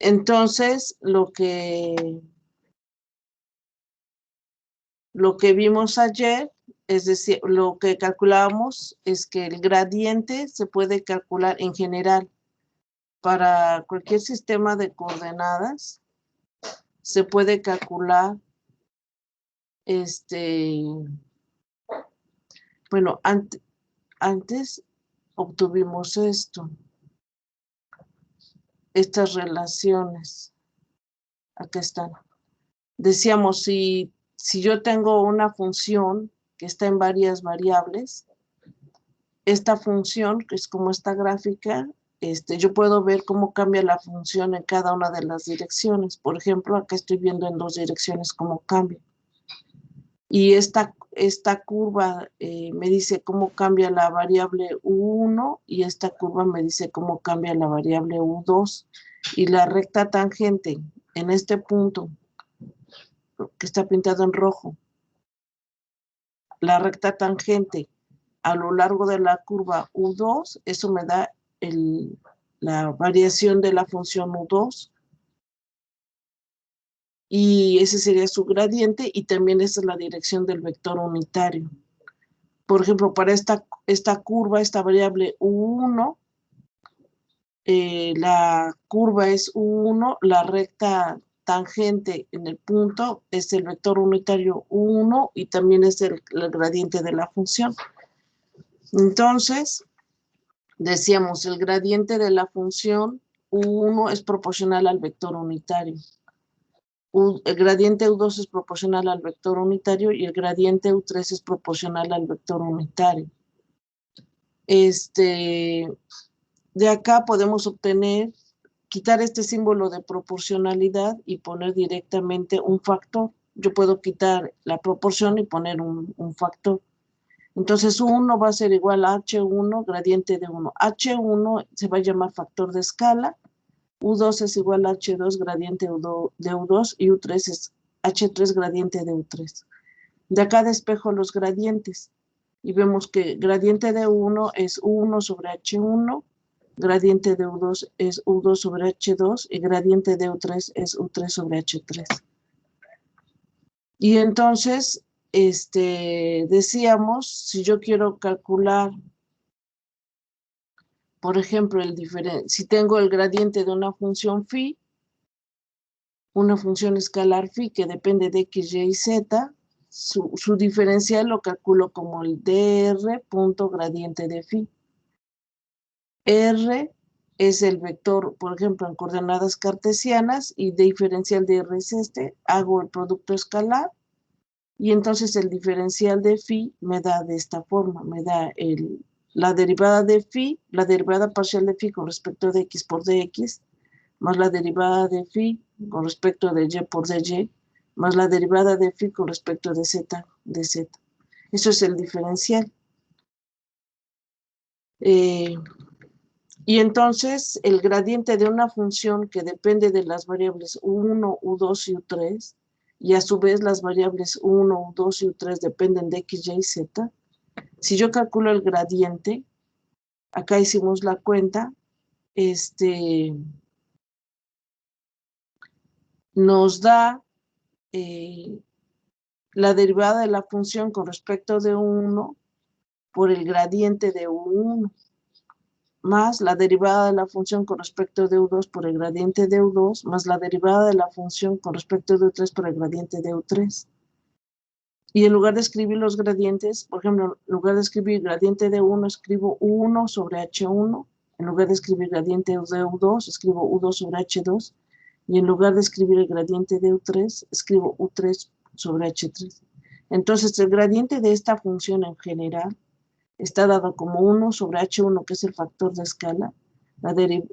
Entonces, lo que vimos ayer, es decir, lo que calculábamos es que el gradiente se puede calcular en general para cualquier sistema de coordenadas. Se puede calcular, bueno, antes obtuvimos estas relaciones. Acá están. Decíamos, si yo tengo una función que está en varias variables, esta función, que es como esta gráfica, yo puedo ver cómo cambia la función en cada una de las direcciones. Por ejemplo, acá estoy viendo en 2 direcciones cómo cambia. Y esta curva me dice cómo cambia la variable U1 y esta curva me dice cómo cambia la variable U2. Y la recta tangente en este punto, que está pintado en rojo, la recta tangente a lo largo de la curva U2, eso me da la variación de la función U2. Y ese sería su gradiente, y también esa es la dirección del vector unitario. Por ejemplo, para esta curva, esta variable U1, la curva es U1, la recta tangente en el punto es el vector unitario U1 y también es el gradiente de la función. Entonces, decíamos, el gradiente de la función U1 es proporcional al vector unitario. El gradiente U2 es proporcional al vector unitario y el gradiente U3 es proporcional al vector unitario. De acá podemos quitar este símbolo de proporcionalidad y poner directamente un factor. Yo puedo quitar la proporción y poner un factor. Entonces, U1 va a ser igual a H1, gradiente de 1. H1 se va a llamar factor de escala. U2 es igual a H2, gradiente de U2, y U3 es H3, gradiente de U3. De acá despejo los gradientes. Y vemos que gradiente de U1 es U1 sobre H1, gradiente de U2 es U2 sobre H2 y gradiente de U3 es U3 sobre H3. Y entonces, decíamos, si yo quiero calcular, por ejemplo, si tengo el gradiente de una función phi, una función escalar phi que depende de x, y, z, su diferencial lo calculo como el dr punto gradiente de phi. R es el vector, por ejemplo, en coordenadas cartesianas, y de diferencial de R es hago el producto escalar, y entonces el diferencial de phi me da de esta forma, me da la derivada de phi, la derivada parcial de phi con respecto de x por dx, más la derivada de phi con respecto de y por dy, más la derivada de phi con respecto de z. Eso es el diferencial. Y entonces el gradiente de una función que depende de las variables U1, U2 y U3, y a su vez las variables U1, U2 y U3 dependen de x, y, z. Si yo calculo el gradiente, acá hicimos la cuenta, nos da la derivada de la función con respecto de U1 por el gradiente de U1, más la derivada de la función con respecto de U2 por el gradiente de U2, más la derivada de la función con respecto de U3 por el gradiente de U3. Y en lugar de escribir los gradientes, por ejemplo, en lugar de escribir gradiente de 1, escribo U1 sobre H1. En lugar de escribir gradiente de U2, escribo U2 sobre H2. Y en lugar de escribir el gradiente de U3, escribo U3 sobre H3. Entonces, el gradiente de esta función en general está dado como 1 sobre H1, que es el factor de escala,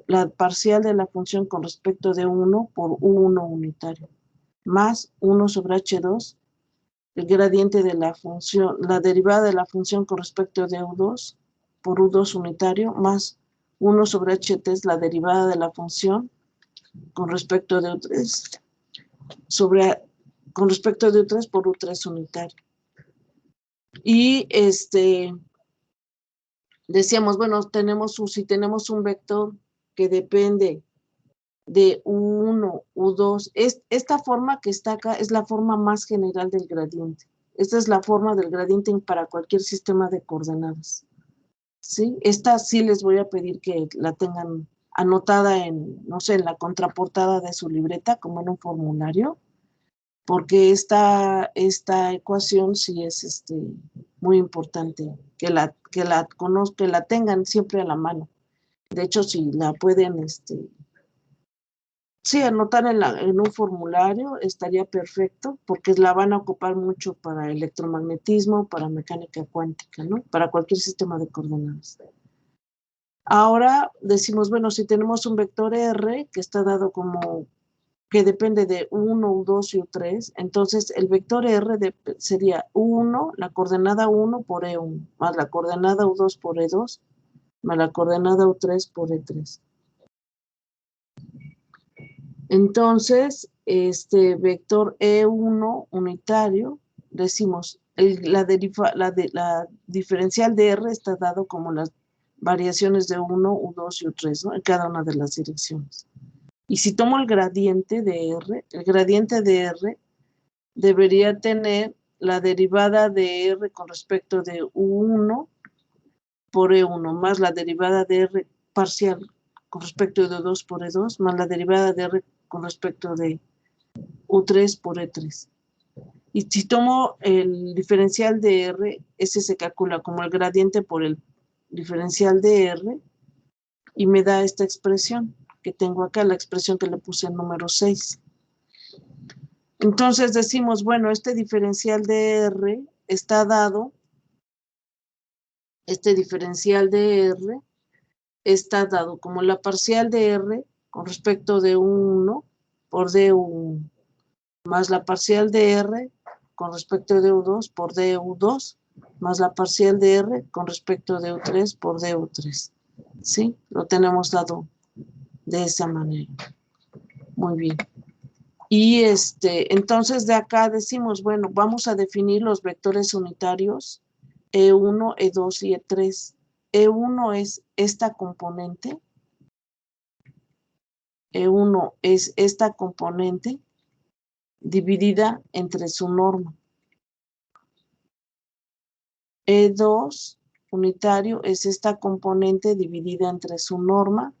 la parcial de la función con respecto de 1 por U1 unitario, más 1 sobre H2, el gradiente de la función, la derivada de la función con respecto de U2 por U2 unitario, más 1 sobre H3, la derivada de la función con respecto de U3, con respecto de U3 por U3 unitario. Y decíamos, bueno, si tenemos un vector que depende de U1, U2. Esta forma que está acá es la forma más general del gradiente. Esta es la forma del gradiente para cualquier sistema de coordenadas. ¿Sí? Esta sí les voy a pedir que la tengan anotada en, no sé, en la contraportada de su libreta, como en un formulario, porque esta ecuación sí es muy importante, que la conozcan, que la tengan siempre a la mano. De hecho, si la pueden, sí, anotar en un formulario estaría perfecto, porque la van a ocupar mucho para electromagnetismo, para mecánica cuántica, ¿no? Para cualquier sistema de coordenadas. Ahora decimos, bueno, si tenemos un vector R que está dado como que depende de U1, U2 y U3, entonces el vector R sería U1, la coordenada 1 por E1, más la coordenada U2 por E2, más la coordenada U3 por E3. Entonces, este vector E1 unitario, decimos, la diferencial de R está dado como las variaciones de 1, U2 y U3, ¿no? En cada una de las direcciones. Y si tomo el gradiente de R, el gradiente de R debería tener la derivada de R con respecto de U1 por E1, más la derivada de R parcial con respecto de U2 por E2, más la derivada de R con respecto de U3 por E3. Y si tomo el diferencial de R, ese se calcula como el gradiente por el diferencial de R y me da esta expresión que tengo acá, la expresión que le puse en número 6. Entonces decimos, bueno, este diferencial de R está dado, este diferencial de R está dado como la parcial de R con respecto de U1 por DU1, más la parcial de R con respecto de U2 por DU2, más la parcial de R con respecto de U3 por DU3. ¿Sí? Lo tenemos dado de esa manera. Muy bien. Y entonces de acá decimos, bueno, vamos a definir los vectores unitarios E1, E2 y E3. E1 es esta componente. E1 es esta componente dividida entre su norma. E2 unitario es esta componente dividida entre su norma.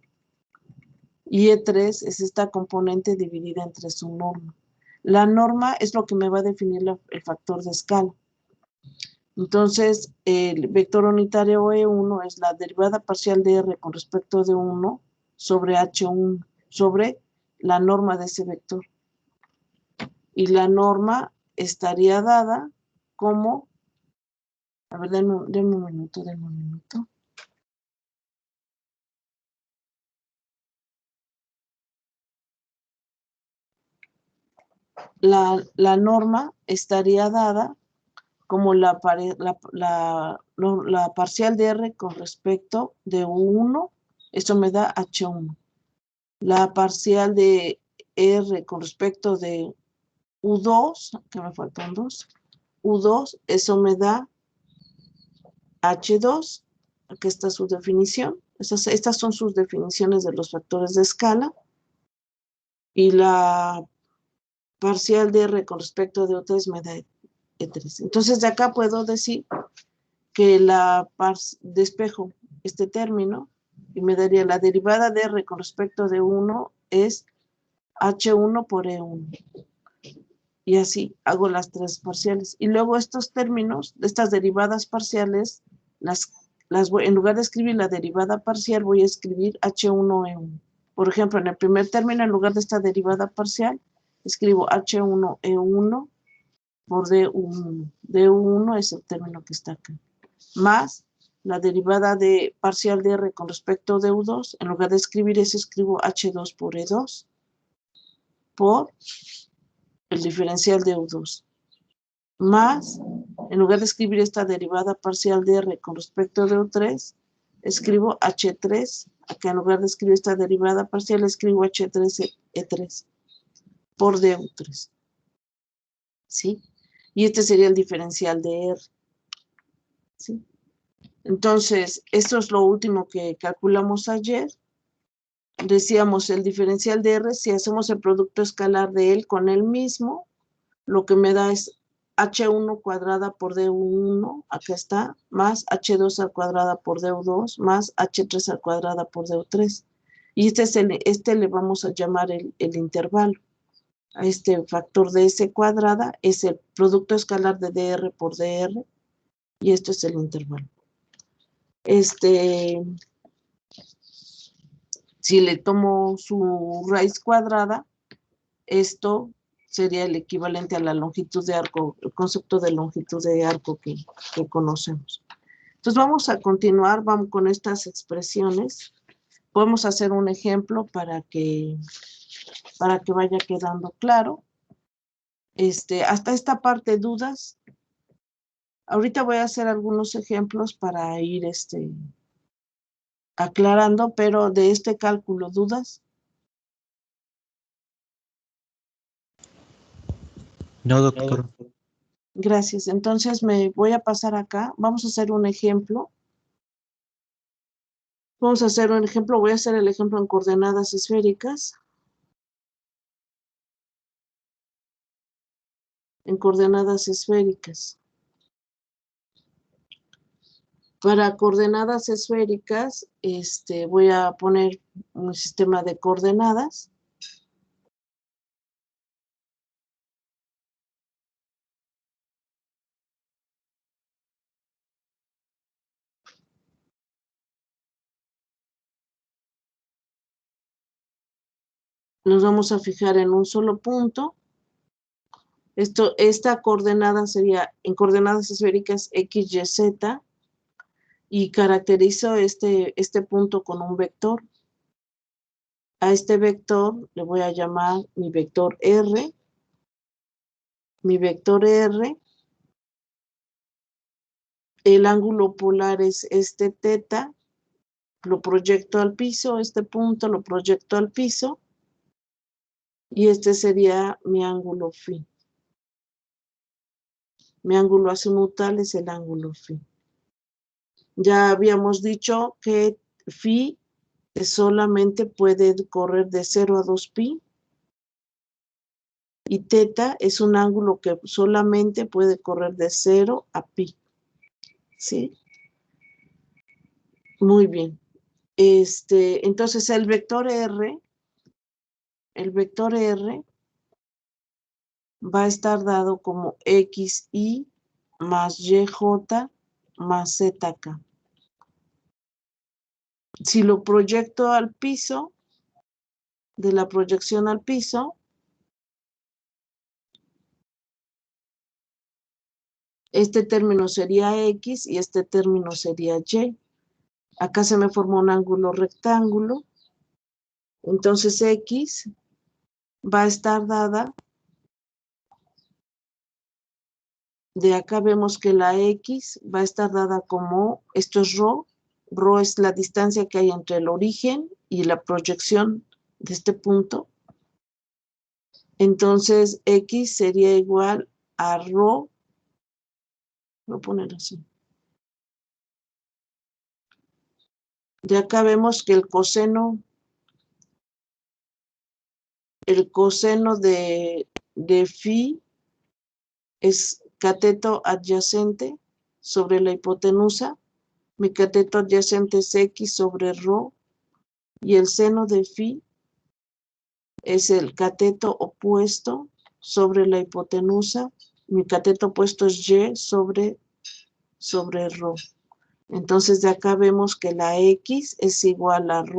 Y E3 es esta componente dividida entre su norma. La norma es lo que me va a definir el factor de escala. Entonces, el vector unitario E1 es la derivada parcial de R con respecto de 1 sobre H1, sobre la norma de ese vector. Y la norma estaría dada como, a ver, denme un minuto. La norma estaría dada como la parcial de R con respecto de U1, eso me da H1. La parcial de R con respecto de U2, que me faltan dos, U2, eso me da H2, aquí está su definición. Estas son sus definiciones de los factores de escala. Y la parcial de R con respecto de U3 me da E3. Entonces de acá puedo decir que despejo este término y me daría la derivada de R con respecto de 1 es H1 por E1. Y así hago las tres parciales. Y luego estos términos, estas derivadas parciales, en lugar de escribir la derivada parcial, voy a escribir H1E1. Por ejemplo, en el primer término, en lugar de esta derivada parcial, escribo H1E1 por D1. D1 es el término que está acá. Más la derivada parcial de R con respecto de U2. En lugar de escribir eso, escribo H2 por E2 por el diferencial de U2. Más, en lugar de escribir esta derivada parcial de R con respecto de U3, escribo H3. Acá en lugar de escribir esta derivada parcial, escribo H3E3 por DU3. ¿Sí? Y este sería el diferencial de R. ¿Sí? Entonces, esto es lo último que calculamos ayer. decíamos el diferencial de R, si hacemos el producto escalar de él con él mismo, lo que me da es H1 cuadrada por DU1, acá está, más H2 al cuadrada por DU2, más H3 al cuadrada por DU3. Y este le vamos a llamar el intervalo. A este factor de S cuadrada es el producto escalar de DR por DR, y esto es el intervalo. Si le tomo su raíz cuadrada, esto sería el equivalente a la longitud de arco, el concepto de longitud de arco que conocemos. Entonces vamos a continuar, vamos con estas expresiones. Podemos hacer un ejemplo para que vaya quedando claro. Hasta esta parte, dudas. Ahorita voy a hacer algunos ejemplos para ir aclarando, pero de este cálculo, ¿dudas? No, doctor. Gracias. Entonces me voy a pasar acá. Vamos a hacer un ejemplo. Vamos a hacer un ejemplo. Voy a hacer el ejemplo en coordenadas esféricas. En coordenadas esféricas. Para coordenadas esféricas, voy a poner un sistema de coordenadas. Nos vamos a fijar en un solo punto. Esta coordenada sería en coordenadas esféricas X, Y, Z, y caracterizo este punto con un vector. A este vector le voy a llamar mi vector R. Mi vector R, el ángulo polar es este teta, lo proyecto al piso, este punto lo proyecto al piso, y este sería mi ángulo phi. Mi ángulo azimutal es el ángulo phi. Ya habíamos dicho que phi solamente puede correr de 0 a 2pi, y teta es un ángulo que solamente puede correr de 0 a pi. ¿Sí? Muy bien. Entonces el vector R va a estar dado como XY más YJ más ZK. Si lo proyecto al piso, de la proyección al piso, este término sería X y este término sería Y. Acá se me formó un ángulo rectángulo. Entonces X va a estar dada, de acá vemos que la X va a estar dada como, esto es ρ es la distancia que hay entre el origen y la proyección de este punto. Entonces X sería igual a ρ, voy a poner así. De acá vemos que el coseno de phi es cateto adyacente sobre la hipotenusa. Mi cateto adyacente es X sobre ρ, y el seno de phi es el cateto opuesto sobre la hipotenusa. Mi cateto opuesto es Y sobre ρ. Entonces de acá vemos que la X es igual a ρ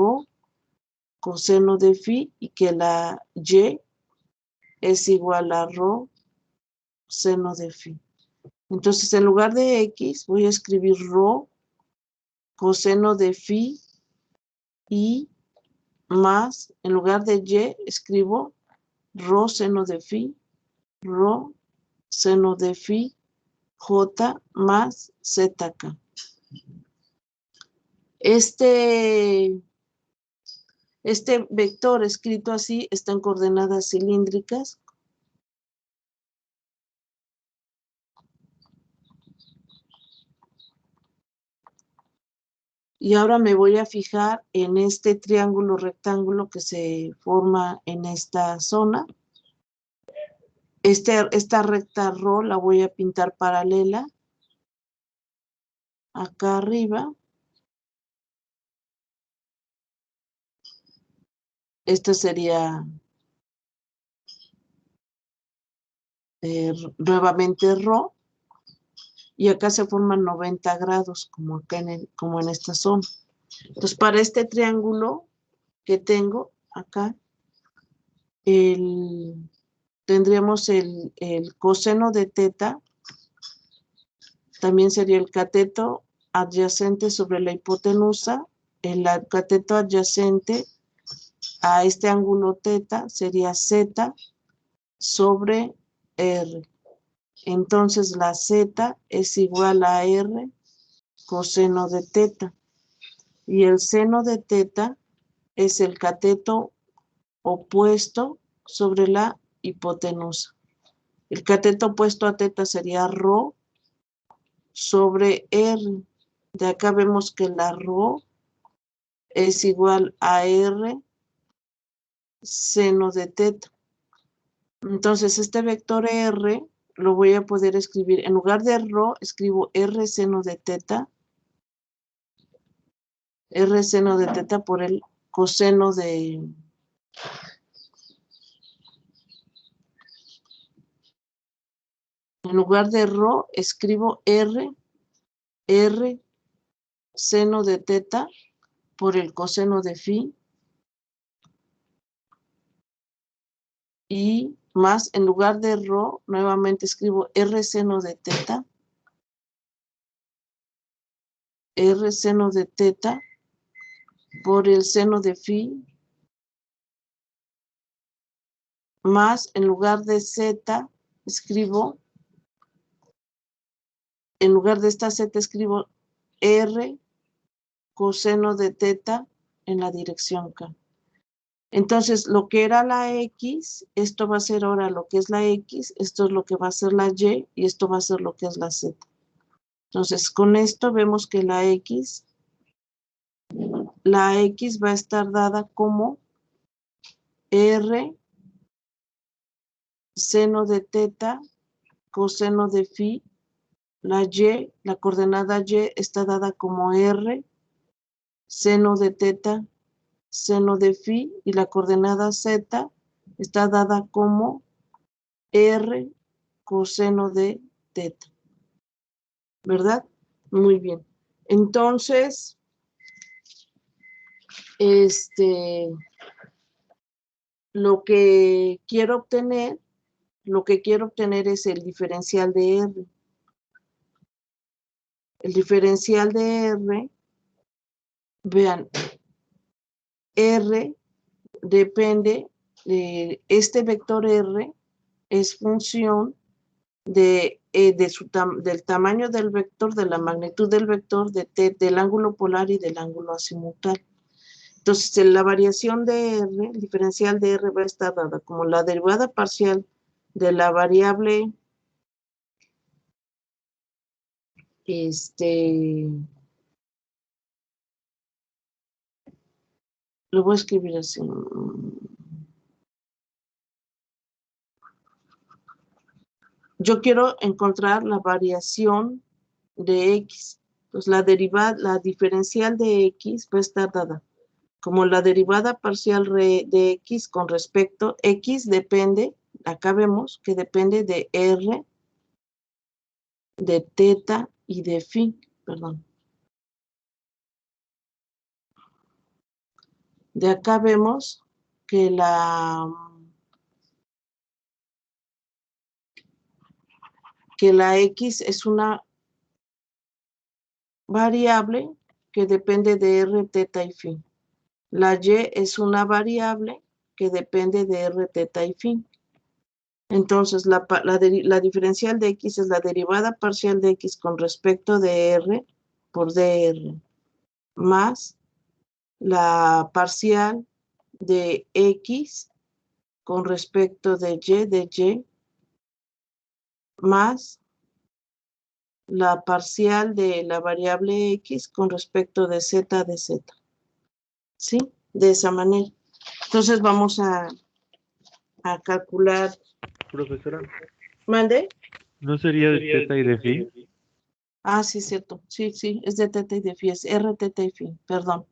coseno de phi, y que la Y es igual a ρ seno de phi. Entonces en lugar de X voy a escribir ρ coseno de phi, y más, en lugar de Y escribo ρ seno de phi, ρ seno de phi, J más ZK. Este vector escrito así está en coordenadas cilíndricas. Y ahora me voy a fijar en este triángulo rectángulo que se forma en esta zona. Esta recta Rho la voy a pintar paralela acá arriba. Esta sería nuevamente Rho. Y acá se forman 90 grados, como acá como en esta zona. Entonces, para este triángulo que tengo acá, tendríamos el coseno de teta, también sería el cateto adyacente sobre la hipotenusa, el cateto adyacente a este ángulo teta sería z sobre r. Entonces la z es igual a r coseno de teta. Y el seno de teta es el cateto opuesto sobre la hipotenusa. El cateto opuesto a teta sería Rho sobre R. De acá vemos que la Rho es igual a R seno de teta. Entonces este vector R lo voy a poder escribir, en lugar de Rho, escribo R seno de teta. R seno de teta por el coseno de... En lugar de Rho, escribo R seno de teta por el coseno de phi. Y más, en lugar de Rho, nuevamente escribo R seno de teta. R seno de teta por el seno de phi. Más, en lugar de z, escribo, en lugar de esta z, escribo R coseno de teta en la dirección K. Entonces, lo que era la X, esto va a ser ahora lo que es la X, esto es lo que va a ser la Y, y esto va a ser lo que es la Z. Entonces, con esto vemos que la X va a estar dada como R seno de teta coseno de phi. La Y, la coordenada Y está dada como R seno de teta seno de phi, y la coordenada Z está dada como R coseno de teta, ¿verdad? Muy bien. Entonces, lo que quiero obtener es el diferencial de R. El diferencial de R, vean, R depende de este vector R, es función del tamaño del vector, de la magnitud del vector, del ángulo polar y del ángulo azimutal. Entonces, la variación de R, el diferencial de R va a estar dada como la derivada parcial de la variable lo voy a escribir así. Yo quiero encontrar la variación de X. Pues la diferencial de X va a estar dada como la derivada parcial de X con respecto, X depende, acá vemos que depende de R, de teta y de phi, perdón. De acá vemos que la X es una variable que depende de R, teta y phi. La Y es una variable que depende de R, teta y phi. Entonces, la diferencial de X es la derivada parcial de X con respecto de R por dr, más la parcial de X con respecto de Y, más la parcial de la variable x con respecto de z de z. ¿Sí? De esa manera. Entonces vamos a calcular. Profesora, ¿Mande? ¿no sería de teta y de phi? Ah, sí, cierto. Sí, sí, es de teta y de phi, es r teta y phi. Perdón.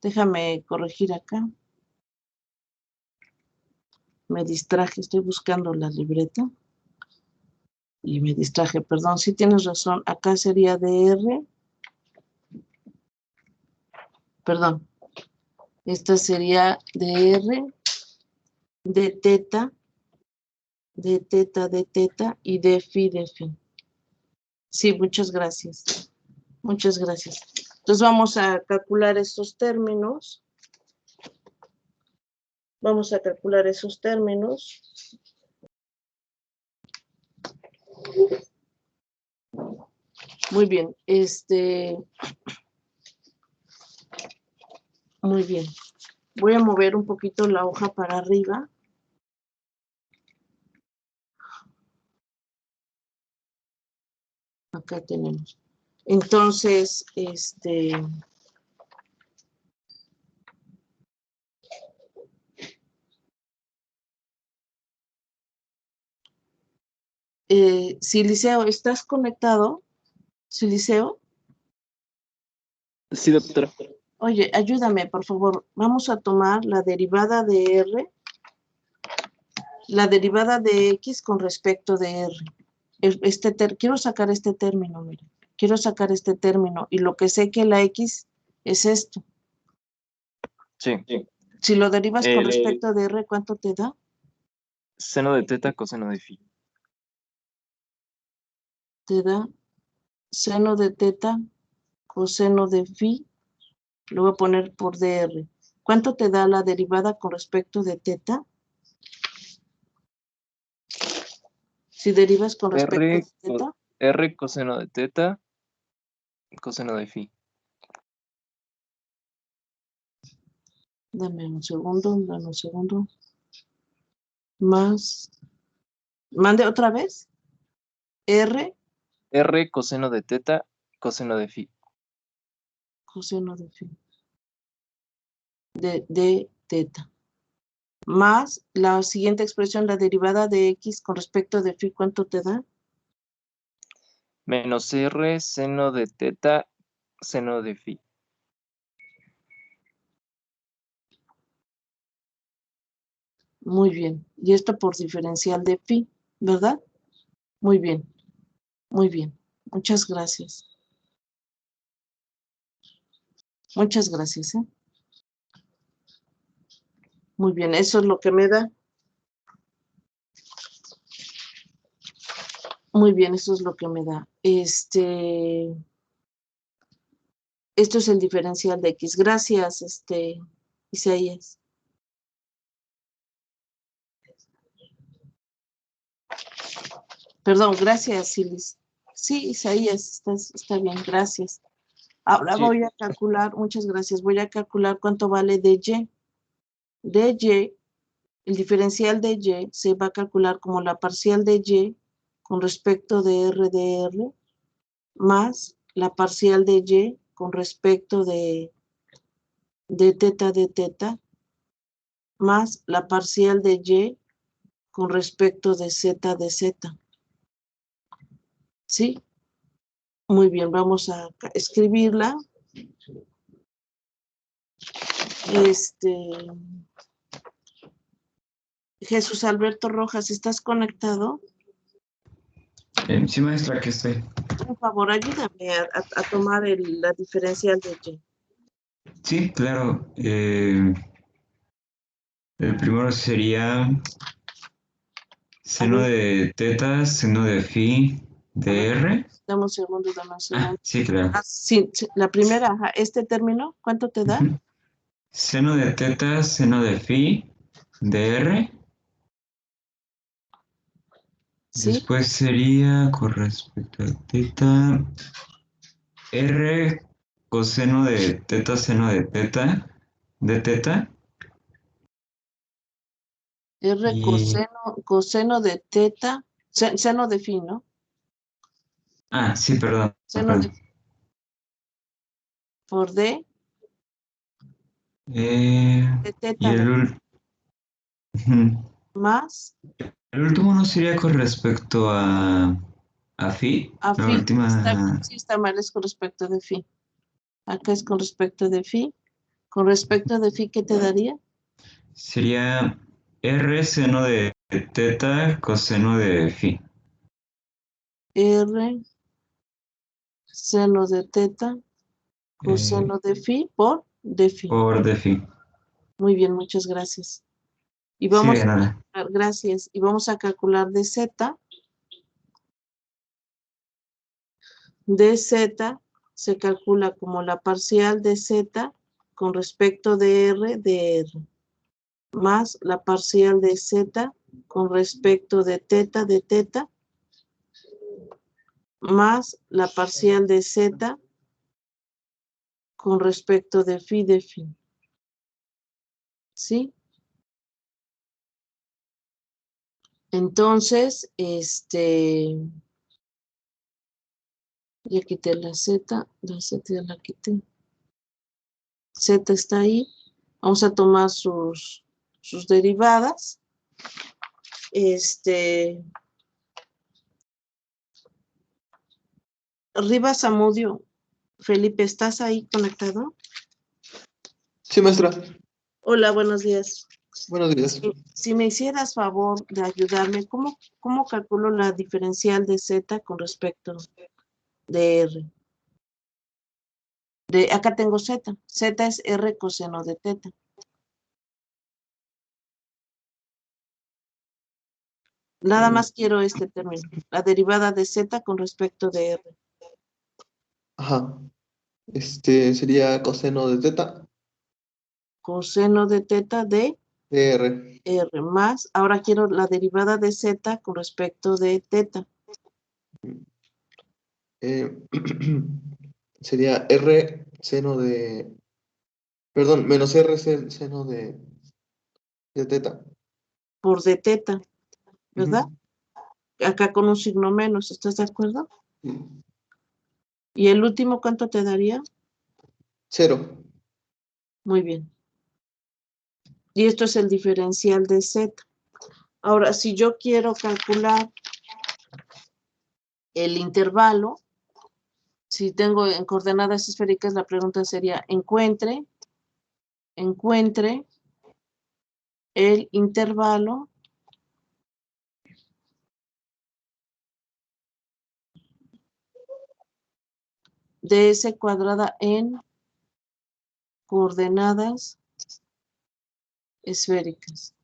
Déjame corregir acá. Me distraje, estoy buscando la libreta. Y me distraje, perdón, sí tienes razón. Acá sería de r. Perdón. Esta sería de r, de teta, de teta, de teta y de phi, de phi. Sí, muchas gracias. Muchas gracias. Entonces vamos a calcular estos términos. Vamos a calcular esos términos. Muy bien. Muy bien. Voy a mover un poquito la hoja para arriba. Acá tenemos. Entonces, Siliceo, ¿estás conectado? Siliceo. Sí, doctora. Oye, ayúdame, por favor. Vamos a tomar la derivada de R, la derivada de X con respecto de R. Quiero sacar este término, mire. Quiero sacar este término. Y lo que sé que la X es esto. Sí. Si lo derivas con respecto de R, ¿cuánto te da? Seno de teta, coseno de phi. Te da seno de teta, coseno de phi. Lo voy a poner por dr. ¿Cuánto te da la derivada con respecto de teta? Si derivas con respecto de teta. R coseno de teta, coseno de phi. Dame un segundo. Más. Mande otra vez. R. R coseno de teta, coseno de phi. Coseno de phi. De teta. Más la siguiente expresión, la derivada de X con respecto de phi, ¿cuánto te da? Menos R seno de teta, seno de phi. Muy bien. Y esto por diferencial de phi, ¿verdad? Muy bien. Muy bien. Muchas gracias. Muchas gracias. Muy bien. Eso es lo que me da. Muy bien. Eso es lo que me da. Esto es el diferencial de X. Gracias, Isaías. Perdón, gracias, Silis. Sí, Isaías, está bien, gracias. Ahora Sí. voy a calcular, muchas gracias, voy a calcular cuánto vale dy. dy, el diferencial de y se va a calcular como la parcial de y con respecto de r de r más la parcial de y con respecto de teta más la parcial de y con respecto de z de z. ¿Sí? Muy bien, vamos a escribirla. Jesús Alberto Rojas, ¿estás conectado? Sí, maestra, aquí estoy. Por favor, ayúdame a tomar la diferencial de y. Sí, claro. El primero sería seno de teta, seno de phi de r. Dame un segundo, dame un segundo. Sí, claro. Sí, la primera, ajá, este término, ¿cuánto te da? Seno de teta, seno de phi de r. Sí. Después sería, con respecto a teta, r coseno de teta, seno de teta, de teta. R Y coseno de teta, seno de phi, ¿no? Ah, sí, perdón. Seno de perdón. por D Eh, de y teta, ¿verdad? Más el último no sería con respecto a phi. a La phi. última Sí está mal, es con respecto de phi. Acá es con respecto de phi. Con respecto de phi, ¿qué te daría? sería R seno de teta coseno de phi. R seno de teta eh, coseno de phi por de phi. por de phi. Muy bien, muchas gracias. Y Sí, vamos de a nada. calcular, gracias. Y vamos a calcular de z. De z se calcula como la parcial de z con respecto de R, más la parcial de z con respecto de teta, más la parcial de z con respecto de phi. ¿Sí? Entonces, ya quité la z ya la quité. Z está ahí. Vamos a tomar sus derivadas. Rivas Zamudio, Felipe, ¿estás ahí conectado? Sí, maestra. Hola, buenos días. Buenos días. Si me hicieras favor de ayudarme, ¿cómo calculo la diferencial de Z con respecto de R? Acá tengo Z. Z es R coseno de teta. Nada más quiero este término. La derivada de Z con respecto de R. Ajá. Sería coseno de teta Coseno de teta de de R. R más. Ahora quiero la derivada de Z con respecto de teta. Eh, sería R seno de... Perdón, menos R seno de teta. Por de teta, ¿verdad? Ujú. Acá con un signo menos, ¿estás de acuerdo? Sí. ¿Y el último cuánto te daría? 0. Muy bien. Y esto es el diferencial de Z. Ahora, si yo quiero calcular el intervalo, si tengo en coordenadas esféricas, la pregunta sería, encuentre el intervalo de S cuadrada en coordenadas esféricas.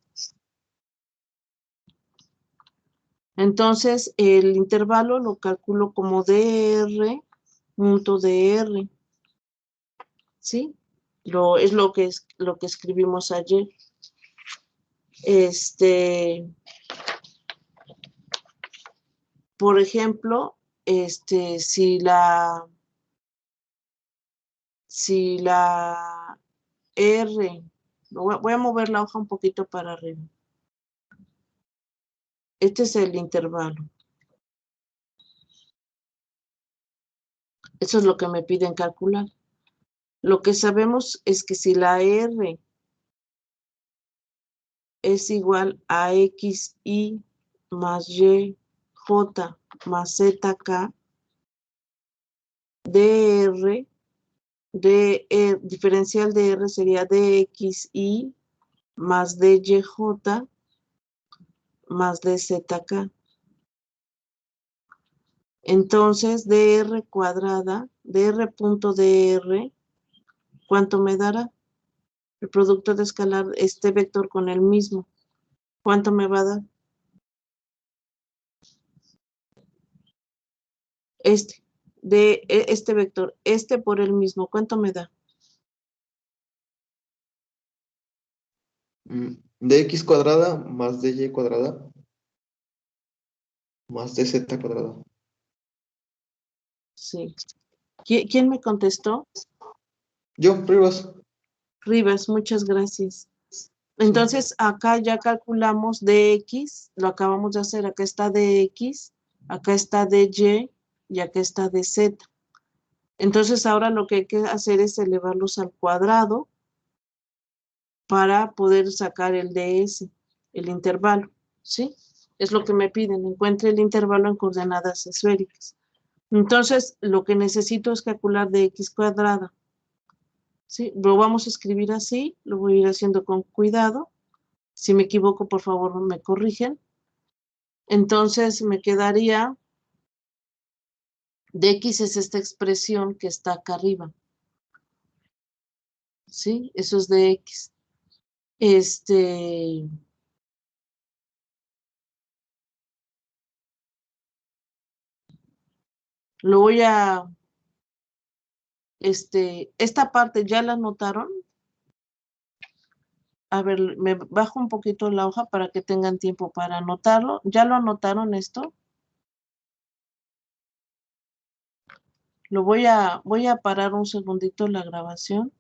Entonces, el intervalo lo calculo como dr punto dr, ¿sí? Es lo que escribimos ayer. Por ejemplo, si la R, voy a mover la hoja un poquito para arriba. Este es el intervalo. Eso es lo que me piden calcular. Lo que sabemos es que si la R es igual a XY más YJ más ZK, DR, diferencial de R sería DXY más DYJ más DZK. Entonces, dr cuadrada, dr.dr, ¿cuánto me dará? El producto de escalar este vector con el mismo. ¿Cuánto me va a dar? Este vector, por el mismo, ¿cuánto me da? De X cuadrada más de Y cuadrada más de Z cuadrada. Sí. ¿Quién me contestó? Yo, Rivas. Rivas, muchas gracias. Sí. Entonces, acá ya calculamos dx, lo acabamos de hacer, acá está dx, acá está dy, y acá está dz. Entonces ahora lo que hay que hacer es elevarlos al cuadrado para poder sacar el ds, el intervalo, ¿sí? Es lo que me piden, encuentre el intervalo en coordenadas esféricas. Entonces, lo que necesito es calcular de x cuadrada, ¿sí? Lo vamos a escribir así, lo voy a ir haciendo con cuidado. Si me equivoco, por favor, me corrigen. Entonces, me quedaría, dx es esta expresión que está acá arriba, ¿sí? Eso es de x. Lo voy a, esta parte ya la anotaron. A ver, me bajo un poquito la hoja para que tengan tiempo para anotarlo. ¿Ya lo anotaron esto? Voy a parar un segundito la grabación.